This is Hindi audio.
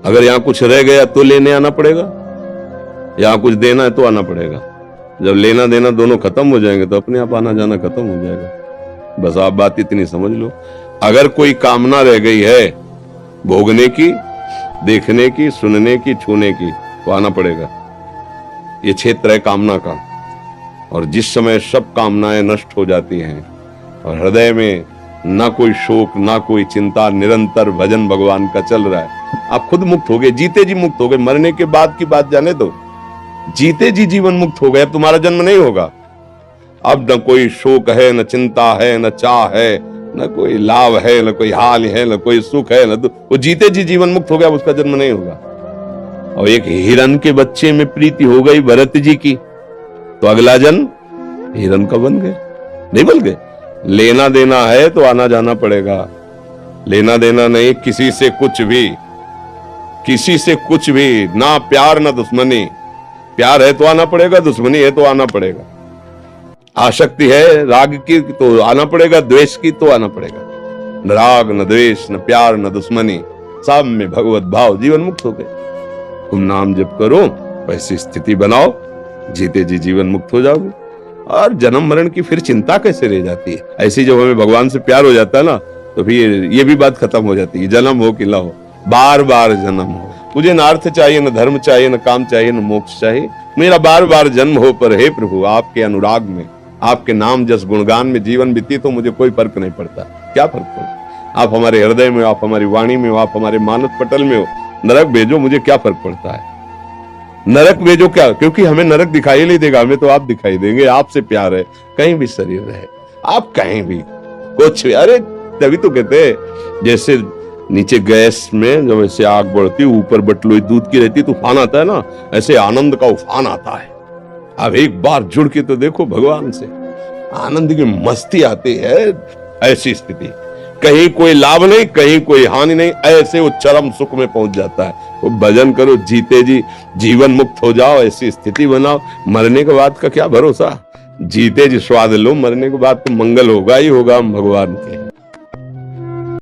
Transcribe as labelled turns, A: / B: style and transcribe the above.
A: अगर यहाँ कुछ रह गया तो लेने आना पड़ेगा, यहाँ कुछ देना है तो आना पड़ेगा। जब लेना देना दोनों खत्म हो जाएंगे तो अपने आप आना जाना खत्म हो जाएगा। बस आप बात इतनी समझ लो। अगर कोई कामना रह गई है भोगने की, देखने की, सुनने की, छूने की, तो आना पड़ेगा। ये क्षेत्र है कामना का, और जिस समय सब कामनाएं नष्ट हो जाती हैं और हृदय में ना कोई शोक ना कोई चिंता, निरंतर भजन भगवान का चल रहा है, आप खुद मुक्त हो गए, जीते जी मुक्त हो गए। मरने के बाद की बात जाने दो, जीते जी जीवन मुक्त हो गए। अब तुम्हारा जन्म नहीं होगा। अब न कोई शोक है, न चिंता है, न चाह है, न कोई लाभ है, न कोई हाल है, न कोई सुख है, न वो जीते जी जीवन मुक्त हो गया, उसका जन्म नहीं होगा। और एक हिरण के बच्चे में प्रीति हो गई भरत जी की, तो अगला जन्म हिरण का बन गए, नहीं बन गए। लेना देना है तो आना जाना पड़ेगा। लेना देना नहीं किसी से कुछ भी, किसी से कुछ भी, ना प्यार ना दुश्मनी। प्यार है तो आना पड़ेगा, दुश्मनी है तो आना पड़ेगा। आसक्ति है राग की तो आना पड़ेगा, द्वेष की तो आना पड़ेगा। न राग न द्वेष, न प्यार न दुश्मनी, सब में भगवत भाव, जीवन मुक्त हो गए। तुम नाम जप करो, वैसी स्थिति बनाओ, जीते जी जीवन मुक्त हो जाओगे। और जन्म मरण की फिर चिंता कैसे रह जाती है। ऐसी जब हमें भगवान से प्यार हो जाता है ना, तो फिर ये भी बात खत्म हो जाती है। जन्म हो कि ना हो, बार बार जन्म हो। मुझे न अर्थ चाहिए, न धर्म चाहिए, न काम चाहिए, न मोक्ष चाहिए, मेरा बार बार जन्म हो। पर हे प्रभु, आपके अनुराग में, आपके नाम जस गुणगान में जीवन बीती तो मुझे कोई फर्क नहीं पड़ता। क्या फर्क पड़ता? आप हमारे हृदय में हो, आप हमारी वाणी में हो, आप हमारे मानस पटल में हो। नरक भेजो, मुझे क्या फर्क पड़ता है। नरक भेजो क्या, क्योंकि हमें नरक दिखाई नहीं देगा, हमें तो आप दिखाई देंगे। आपसे प्यार है, कहीं भी शरीर रहे, आप कहीं भी कुछ भी। अरे तभी तो कहते हैं, जैसे नीचे गैस में जब ऐसे आग बढ़ती, ऊपर बटलोई दूध की रहती, तूफान आता है ना, ऐसे आनंद का उफान आता है। अब एक बार जुड़ के तो देखो भगवान से, आनंद की मस्ती आती है। ऐसी स्थिति, कहीं कोई लाभ नहीं, कहीं कोई हानि नहीं, ऐसे वो चरम सुख में पहुंच जाता है। वो भजन करो, जीते जी जीवन मुक्त हो जाओ, ऐसी स्थिति बनाओ। मरने के बाद का क्या भरोसा, जीते जी स्वाद लो, मरने के बाद तो मंगल होगा ही होगा हम भगवान के।